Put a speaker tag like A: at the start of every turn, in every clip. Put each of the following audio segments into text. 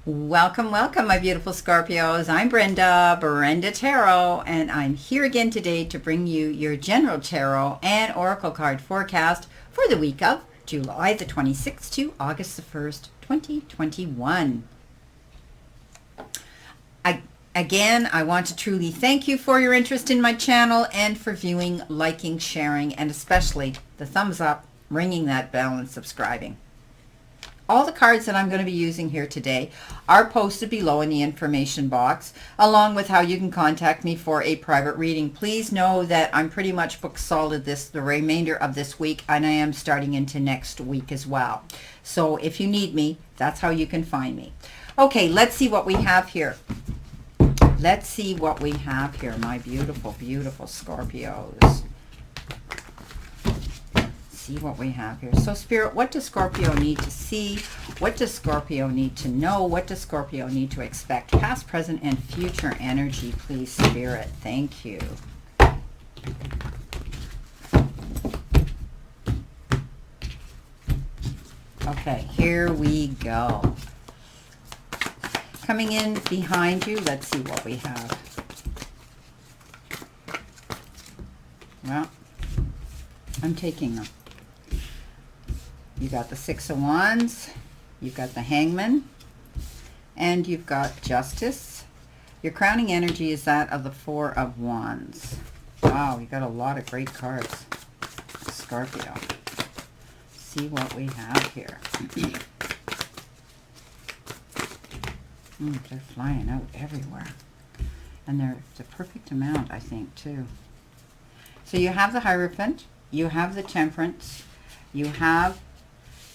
A: Welcome, welcome, my beautiful Scorpios. I'm Brenda Tarot, and I'm here again today to bring you your general tarot and oracle card forecast for the week of July the 26th to August the 1st, 2021. I want to truly thank you for your interest in my channel and for viewing, liking, sharing, and especially the thumbs up, ringing that bell, and subscribing. All the cards that I'm going to be using here today are posted below in the information box, along with how you can contact me for a private reading. Please know that I'm pretty much booked solid the remainder of this week, and I am starting into next week as well. So if you need me, that's how you can find me. Okay, let's see what we have here. Let's see what we have here, my beautiful, beautiful Scorpios. See what we have here. So Spirit, what does Scorpio need to see? What does Scorpio need to know? What does Scorpio need to expect? Past, present, and future energy, please, Spirit. Thank you. Okay, here we go. Coming in behind you, let's see what we have. Well, I'm taking them. You got the Six of Wands, you've got the Hangman, and you've got Justice. Your crowning energy is that of the Four of Wands. Wow, you got a lot of great cards, Scorpio. See what we have here. They're flying out everywhere. And they're the perfect amount, I think, too. So you have the Hierophant, you have the Temperance, you have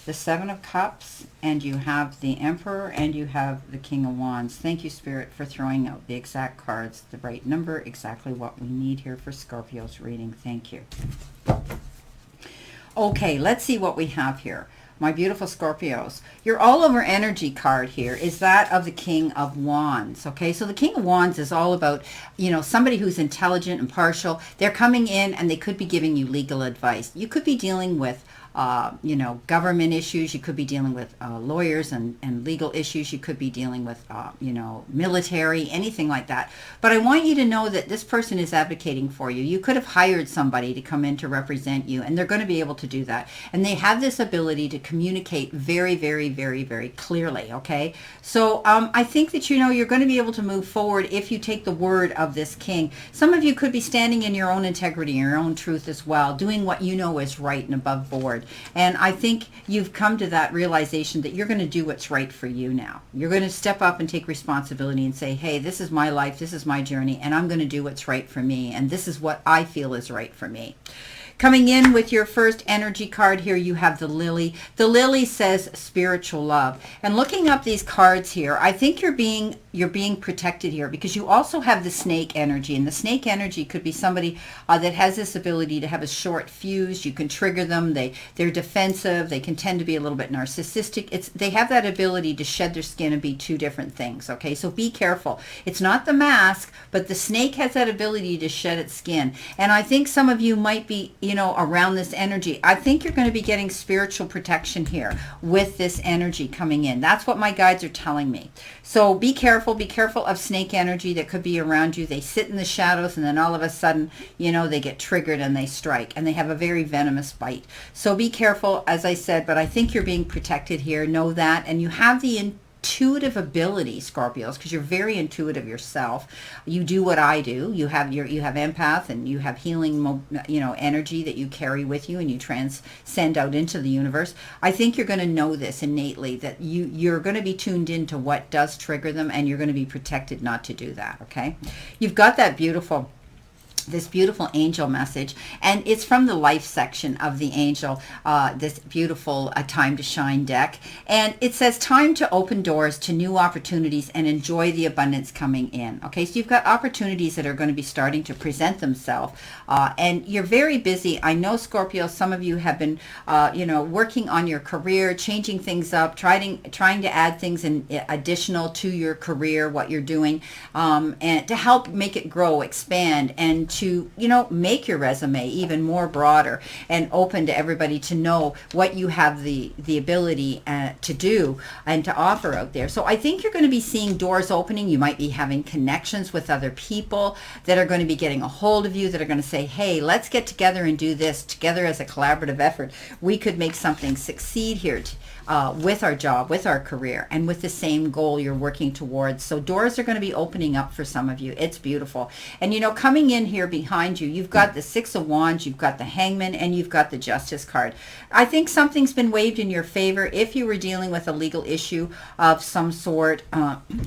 A: the Seven of Cups, and you have the Emperor, and you have the King of Wands. Thank you, Spirit, for throwing out the exact cards, the right number, exactly what we need here for Scorpio's reading. Thank you. Okay, let's see what we have here. My beautiful Scorpios, your all-over energy card here is that of the King of Wands, okay? So the King of Wands is all about, you know, somebody who's intelligent, impartial. They're coming in and they could be giving you legal advice. You could be dealing with, you know, government issues. You could be dealing with lawyers and legal issues. You could be dealing with, you know, military, anything like that. But I want you to know that this person is advocating for you. You could have hired somebody to come in to represent you, and they're going to be able to do that. And they have this ability to communicate very, very, very, very clearly, okay? So I think that, you know, you're going to be able to move forward if you take the word of this king. Some of you could be standing in your own integrity, your own truth as well, doing what you know is right and above board. And I think you've come to that realization that you're going to do what's right for you now. You're going to step up and take responsibility and say, hey, this is my life, this is my journey, and I'm going to do what's right for me, and this is what I feel is right for me. Coming in with your first energy card here, you have the Lily. The Lily says spiritual love. And looking up these cards here, I think you're being protected here because you also have the Snake energy. And the Snake energy could be somebody that has this ability to have a short fuse. You can trigger them. They're defensive. They can tend to be a little bit narcissistic. They have that ability to shed their skin and be two different things. Okay, so be careful. It's not the mask, but the snake has that ability to shed its skin. And I think some of you might be, you know, around this energy. I think you're going to be getting spiritual protection here with this energy coming in. That's what my guides are telling me. So be careful of snake energy that could be around you. They sit in the shadows and then all of a sudden, you know, they get triggered and they strike, and they have a very venomous bite. So be careful, as I said, but I think you're being protected here. Know that. And you have the intuitive ability, Scorpios, because you're very intuitive yourself. You do what I do. You have empath, and you have healing, you know, energy that you carry with you, and you transcend out into the universe. I think you're going to know this innately, that you're going to be tuned into what does trigger them, and you're going to be protected not to do that. Okay, you've got that this beautiful angel message, and it's from the life section of the angel, this beautiful time to shine deck, and it says time to open doors to new opportunities and enjoy the abundance coming in. Okay, so you've got opportunities that are going to be starting to present themselves, and you're very busy. I know, Scorpio, some of you have been you know, working on your career, changing things up, trying to add things in additional to your career, what you're doing, and to help make it grow, expand, and to, make your resume even more broader and open to everybody to know what you have the ability to do and to offer out there. So I think you're going to be seeing doors opening. You might be having connections with other people that are going to be getting a hold of you, that are going to say, hey, let's get together and do this together as a collaborative effort. We could make something succeed here with our job, with our career, and with the same goal you're working towards. So doors are going to be opening up for some of you. It's beautiful. And coming in here behind you, you've got the Six of Wands, you've got the Hangman, and you've got the Justice card. I think something's been waived in your favor. If you were dealing with a legal issue of some sort,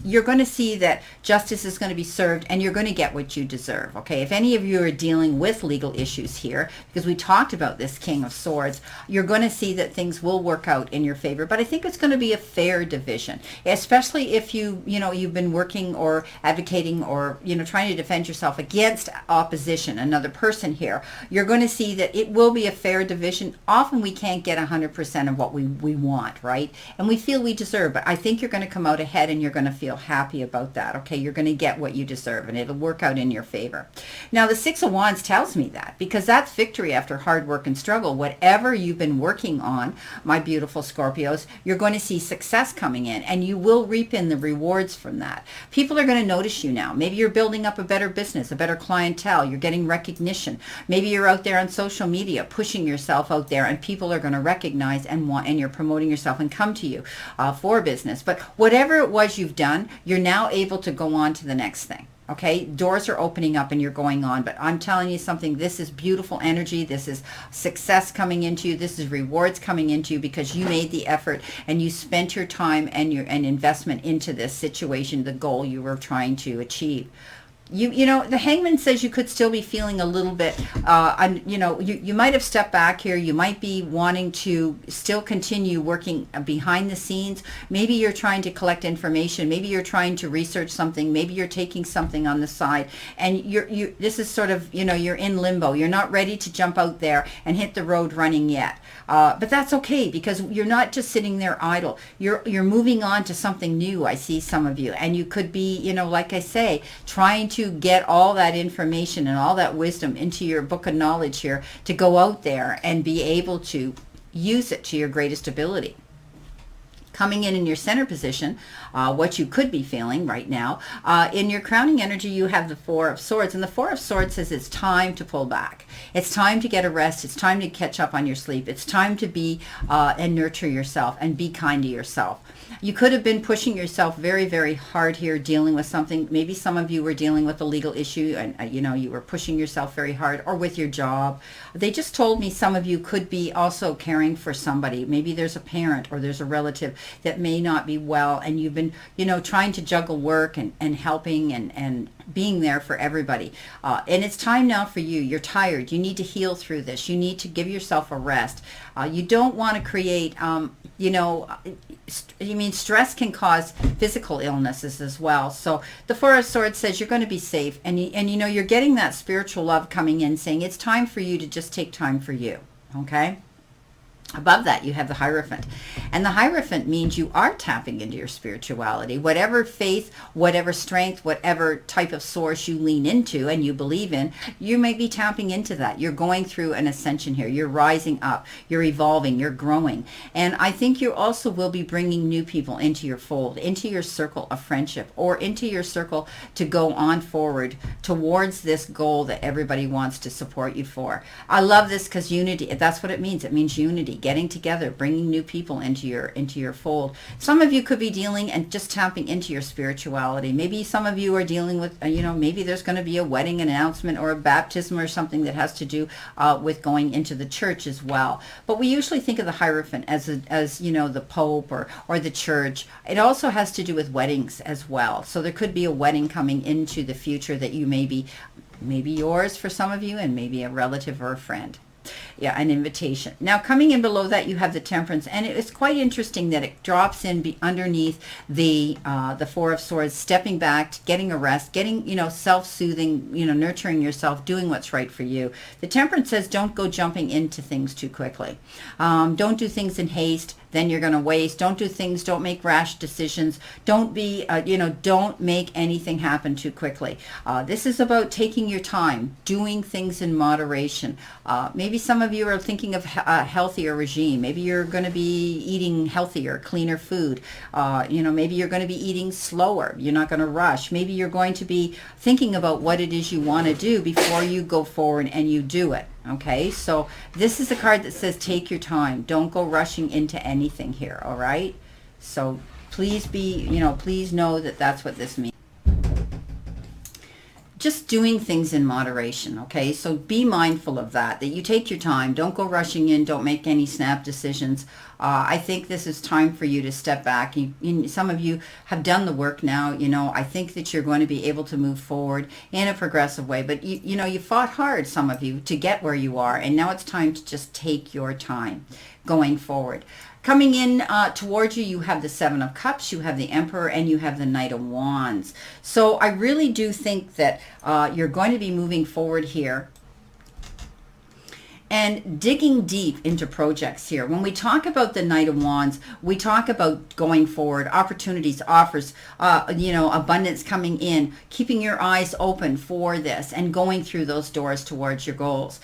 A: you're going to see that justice is going to be served, and you're going to get what you deserve. Okay, if any of you are dealing with legal issues here, because we talked about this King of Swords, you're going to see that things will work out in your favor. But I think it's going to be a fair division, especially if you've been working or advocating or trying to defend yourself against opposition, another person here. You're going to see that it will be a fair division. Often we can't get 100% of what we want, right? And we feel we deserve, but I think you're going to come out ahead and you're going to feel happy about that. Okay, you're going to get what you deserve and it'll work out in your favor. Now the Six of Wands tells me that, because that's victory after hard work and struggle. Whatever you've been working on, my beautiful Scorpios, you're going to see success coming in, and you will reap in the rewards from that. People are going to notice you now. Maybe you're building up a better business, a better clientele. You're getting recognition. Maybe you're out there on social media pushing yourself out there, and people are going to recognize and want, and you're promoting yourself and come to you for business. But whatever it was you've done, you're now able to go on to the next thing. Okay, doors are opening up and you're going on, but I'm telling you something, this is beautiful energy. This is success coming into you. This is rewards coming into you because you made the effort and you spent your time and your investment into this situation, the goal you were trying to achieve. The Hangman says you could still be feeling a little bit, you might have stepped back here. You might be wanting to still continue working behind the scenes. Maybe you're trying to collect information. Maybe you're trying to research something. Maybe you're taking something on the side, and this is sort of, you're in limbo. You're not ready to jump out there and hit the road running yet. But that's okay, because you're not just sitting there idle. You're moving on to something new. I see some of you, and you could be, like I say, trying to get all that information and all that wisdom into your book of knowledge here to go out there and be able to use it to your greatest ability. Coming in your center position, what you could be feeling right now, in your crowning energy, you have the Four of Swords, and the Four of Swords says it's time to pull back. It's time to get a rest. It's time to catch up on your sleep. It's time to be and nurture yourself and be kind to yourself. You could have been pushing yourself very, very hard here, dealing with something. Maybe some of you were dealing with a legal issue and, you were pushing yourself very hard, or with your job. They just told me some of you could be also caring for somebody. Maybe there's a parent or there's a relative that may not be well, and you've been, trying to juggle work and helping and being there for everybody. And it's time now for you. You're tired. You need to heal through this. You need to give yourself a rest. You don't want to create, stress can cause physical illnesses as well. So the Four of Swords says you're going to be safe, and you're getting that spiritual love coming in, saying it's time for you to just take time for you. Okay. Above that, you have the Hierophant. And the Hierophant means you are tapping into your spirituality. Whatever faith, whatever strength, whatever type of source you lean into and you believe in, you may be tapping into that. You're going through an ascension here. You're rising up. You're evolving. You're growing. And I think you also will be bringing new people into your fold, into your circle of friendship, or into your circle to go on forward towards this goal that everybody wants to support you for. I love this because unity, that's what it means. It means unity. Getting together, bringing new people into your fold. Some of you could be dealing and just tapping into your spirituality. Maybe some of you are dealing with, maybe there's going to be a wedding announcement or a baptism or something that has to do with going into the church as well. But we usually think of the Hierophant as the Pope or the church. It also has to do with weddings as well. So there could be a wedding coming into the future that you maybe yours for some of you, and maybe a relative or a friend. Yeah, an invitation. Now, coming in below that, you have the Temperance, and it's quite interesting that it drops in underneath the Four of Swords, stepping back, getting a rest, getting, self-soothing, nurturing yourself, doing what's right for you. The Temperance says don't go jumping into things too quickly. Don't do things in haste. then you're going to waste. Don't do things, don't make rash decisions. Don't be, don't make anything happen too quickly. This is about taking your time, doing things in moderation. Maybe some of you are thinking of a healthier regime. Maybe you're going to be eating healthier, cleaner food. Maybe you're going to be eating slower. You're not going to rush. Maybe you're going to be thinking about what it is you want to do before you go forward and you do it. Okay, so this is a card that says take your time. Don't go rushing into anything here, all right? So please please know that that's what this means. Just doing things in moderation, okay? So be mindful of that you take your time. Don't go rushing in. Don't make any snap decisions. I think this is time for you to step back. Some of you have done the work now. I think that you're going to be able to move forward in a progressive way. But, you fought hard, some of you, to get where you are. And now it's time to just take your time going forward. Coming in towards you, you have the Seven of Cups, you have the Emperor, and you have the Knight of Wands. So I really do think that you're going to be moving forward here and digging deep into projects here. When we talk about the Knight of Wands, we talk about going forward, opportunities, offers, abundance coming in, keeping your eyes open for this and going through those doors towards your goals.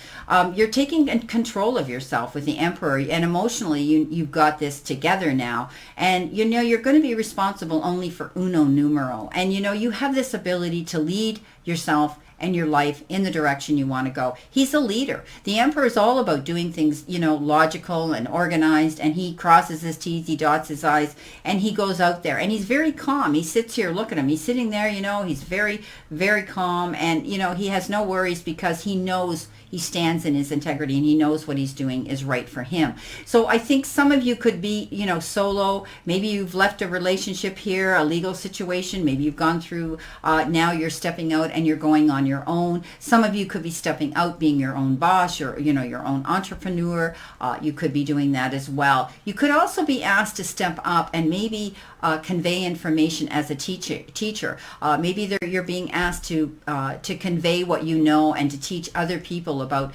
A: You're taking control of yourself with the Emperor, and emotionally you've got this together now. And you're going to be responsible only for uno numero. And you have this ability to lead yourself and your life in the direction you want to go. He's a leader. The Emperor is all about doing things, logical and organized, and he crosses his T's, he dots his I's, and he goes out there. And he's very calm. He sits here, look at him. He's sitting there, he's very, very calm, and, he has no worries because he knows he stands in his integrity and he knows what he's doing is right for him. So I think some of you could be, solo. Maybe you've left a relationship here, a legal situation. Maybe you've gone through, now you're stepping out and you're going on your own. Some of you could be stepping out, being your own boss, or, your own entrepreneur. You could be doing that as well. You could also be asked to step up and maybe convey information as a teacher. Maybe you're being asked to convey what you know and to teach other people about,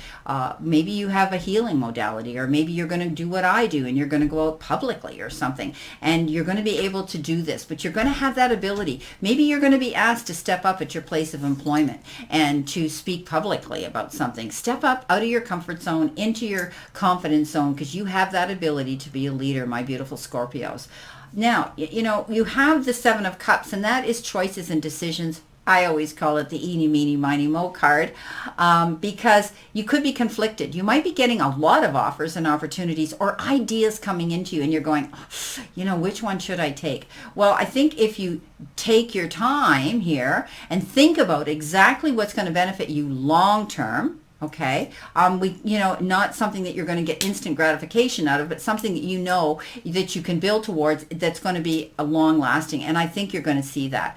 A: maybe you have a healing modality, or maybe you're going to do what I do and you're going to go out publicly or something, and you're going to be able to do this, but you're going to have that ability. Maybe you're going to be asked to step up at your place of employment and to speak publicly about something. Step up out of your comfort zone into your confidence zone, because you have that ability to be a leader, my beautiful Scorpios. Now, you have the Seven of Cups, and that is choices and decisions. I always call it the eeny, meeny, miny, mo card, because you could be conflicted. You might be getting a lot of offers and opportunities or ideas coming into you, and you're going, which one should I take? Well, I think if you take your time here and think about exactly what's going to benefit you long term, okay, not something that you're going to get instant gratification out of, but something that that you can build towards, that's going to be a long lasting. And I think you're going to see that.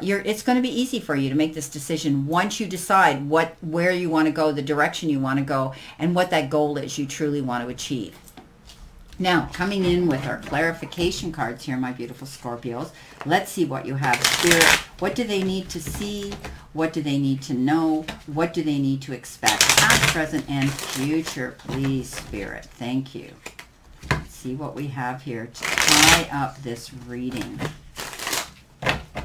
A: It's going to be easy for you to make this decision once you decide where you want to go, the direction you want to go, and what that goal is you truly want to achieve. Now, coming in with our clarification cards here, my beautiful Scorpios, let's see what you have. Spirit, what do they need to see? What do they need to know? What do they need to expect? Past, present, and future, please, Spirit. Thank you. Let's see what we have here to tie up this reading.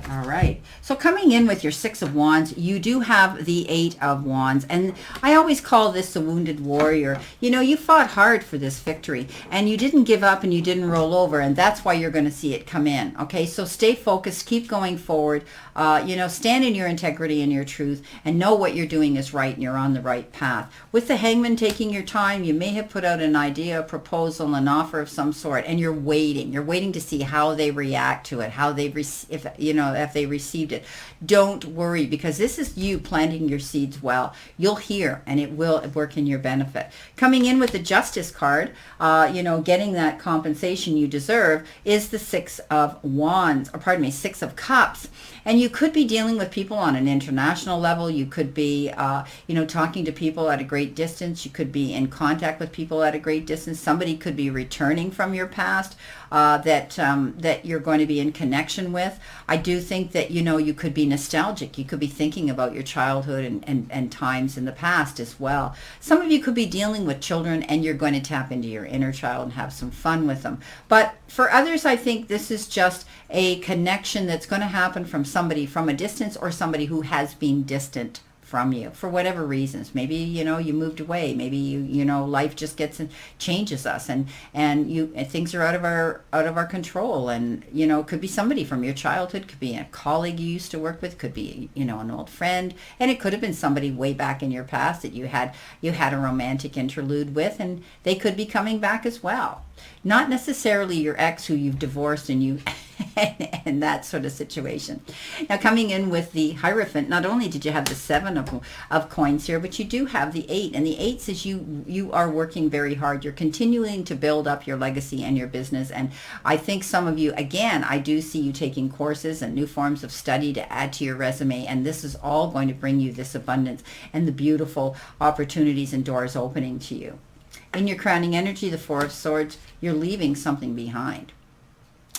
A: All right. So coming in with your Six of Wands, you do have the Eight of Wands. And I always call this the wounded warrior. You fought hard for this victory, and you didn't give up and you didn't roll over. And that's why you're going to see it come in. Okay. So stay focused, keep going forward, stand in your integrity and your truth, and know what you're doing is right and you're on the right path. With the Hangman taking your time, you may have put out an idea, a proposal, an offer of some sort, and you're waiting. You're waiting to see how they react to it, how they if they received it. Don't worry, because this is you planting your seeds well. You'll hear, and it will work in your benefit. Coming in with the Justice card, getting that compensation you deserve, is the Six of Cups. And you could be dealing with people on an international level. You could be, talking to people at a great distance. You could be in contact with people at a great distance. Somebody could be returning from your past that you're going to be in connection with. I do think that, you know, you could be nostalgic. You could be thinking about your childhood and times in the past as well. Some of you could be dealing with children and you're going to tap into your inner child and have some fun with them. But for others, I think this is just a connection that's going to happen from somebody from a distance or somebody who has been distant from you for whatever reasons. Maybe, you know, you moved away. Maybe you know, life just gets and changes us, and things are out of our control. And, you know, it could be somebody from your childhood, could be a colleague you used to work with, could be, you know, an old friend, and it could have been somebody way back in your past that you had a romantic interlude with, and they could be coming back as well. Not necessarily your ex who you've divorced and you and that sort of situation. Now, coming in with the Hierophant, not only did you have the 7 of coins here, but you do have the 8. And the 8 says you are working very hard. You're continuing to build up your legacy and your business. And I think some of you, again, I do see you taking courses and new forms of study to add to your resume. And this is all going to bring you this abundance and the beautiful opportunities and doors opening to you. In your crowning energy, the 4 of Swords, you're leaving something behind.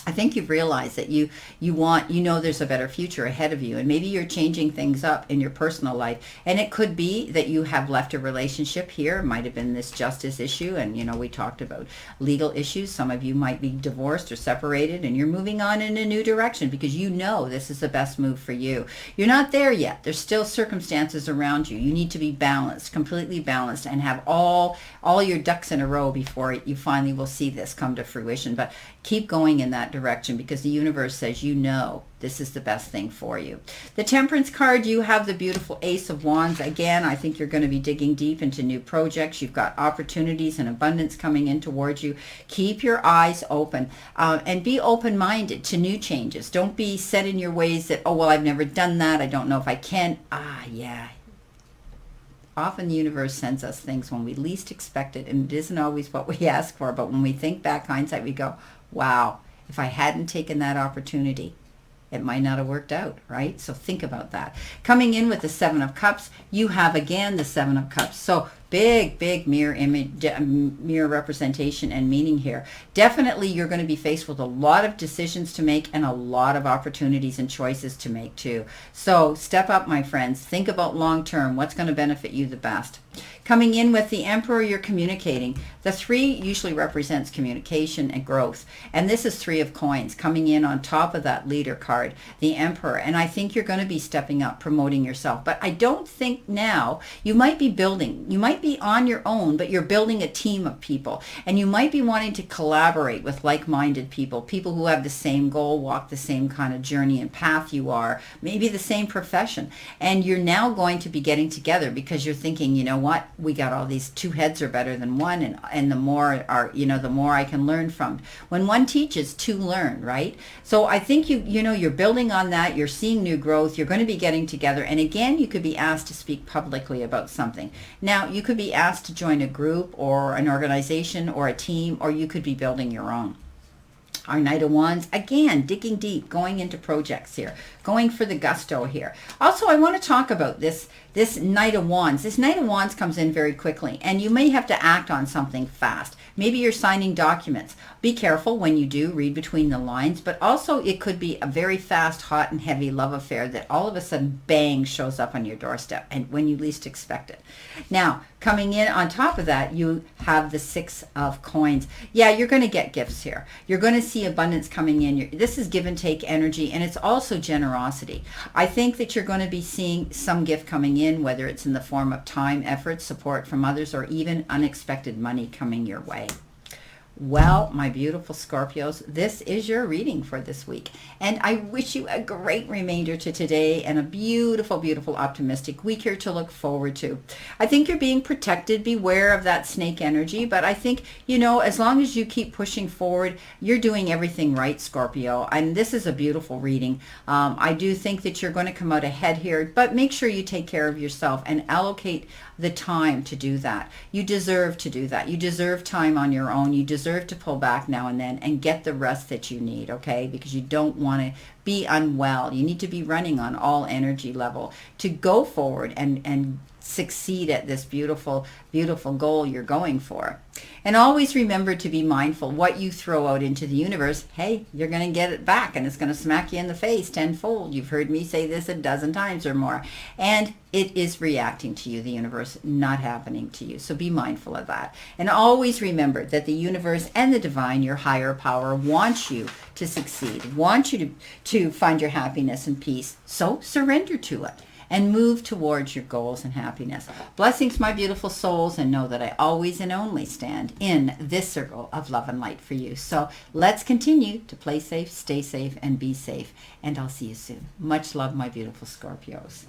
A: I think you've realized that you know there's a better future ahead of you, and maybe you're changing things up in your personal life. And it could be that you have left a relationship here. It might have been this justice issue, and, you know, we talked about legal issues. Some of you might be divorced or separated, and you're moving on in a new direction because you know this is the best move for you. You're not there yet. There's still circumstances around you. You need to be balanced, completely balanced, and have all your ducks in a row before you finally will see this come to fruition. But keep going in that direction, because the universe says, you know, this is the best thing for you. The Temperance card, you have the beautiful Ace of Wands. Again, I think you're going to be digging deep into new projects. You've got opportunities and abundance coming in towards you. Keep your eyes open and be open-minded to new changes. Don't be set in your ways that, oh, well, I've never done that. I don't know if I can. Yeah. Often the universe sends us things when we least expect it, and it isn't always what we ask for. But when we think back, hindsight, we go, wow, if I hadn't taken that opportunity, it might not have worked out, right? So think about that. Coming in with the 7 of Cups, you have again the 7 of Cups. So big mirror image, mirror representation and meaning here. Definitely you're going to be faced with a lot of decisions to make and a lot of opportunities and choices to make too. So step up, my friends. Think about long term. What's going to benefit you the best? Coming in with the Emperor, you're communicating. The 3 usually represents communication and growth. And this is 3 of coins coming in on top of that leader card, the Emperor. And I think you're going to be stepping up, promoting yourself. But I don't think now, you might be building, you might be on your own, but you're building a team of people. And you might be wanting to collaborate with like-minded people, people who have the same goal, walk the same kind of journey and path you are, maybe the same profession. And you're now going to be getting together because you're thinking, you know what, we got all these, 2 heads are better than one, and the more are, you know, the more I can learn from. When one teaches, 2 learn, right? So I think you know, you're building on that, you're seeing new growth, you're going to be getting together, and again, you could be asked to speak publicly about something. Now, you could be asked to join a group or an organization or a team, or you could be building your own. Our Knight of Wands, again, digging deep, going into projects here, going for the gusto here. Also, I want to talk about this Knight of Wands. This Knight of Wands comes in very quickly, and you may have to act on something fast. Maybe you're signing documents. Be careful when you do, read between the lines, but also it could be a very fast, hot, and heavy love affair that all of a sudden, bang, shows up on your doorstep, and when you least expect it. Now, coming in on top of that, you have the 6 of coins. Yeah, you're going to get gifts here. You're going to see abundance coming in. This is give and take energy, and it's also generosity. I think that you're going to be seeing some gift coming in, whether it's in the form of time, effort, support from others, or even unexpected money coming your way. Well, my beautiful Scorpios, this is your reading for this week. And I wish you a great remainder to today and a beautiful, beautiful, optimistic week here to look forward to. I think you're being protected. Beware of that snake energy. But I think, you know, as long as you keep pushing forward, you're doing everything right, Scorpio. And this is a beautiful reading. I do think that you're going to come out ahead here. But make sure you take care of yourself and allocate the time to do that. You deserve to do that. You deserve time on your own. You deserve to pull back now and then and get the rest that you need, okay? Because you don't want to be unwell. You need to be running on all energy level to go forward and succeed at this beautiful, beautiful goal you're going for. And always remember to be mindful what you throw out into the universe. Hey, you're going to get it back, and it's going to smack you in the face tenfold. You've heard me say this a dozen times or more. And it is reacting to you, the universe, not happening to you. So be mindful of that. And always remember that the universe and the divine, your higher power, wants you to succeed, wants you to find your happiness and peace. So surrender to it and move towards your goals and happiness. Blessings, my beautiful souls, and know that I always and only stand in this circle of love and light for you. So let's continue to play safe, stay safe, and be safe. And I'll see you soon. Much love, my beautiful Scorpios.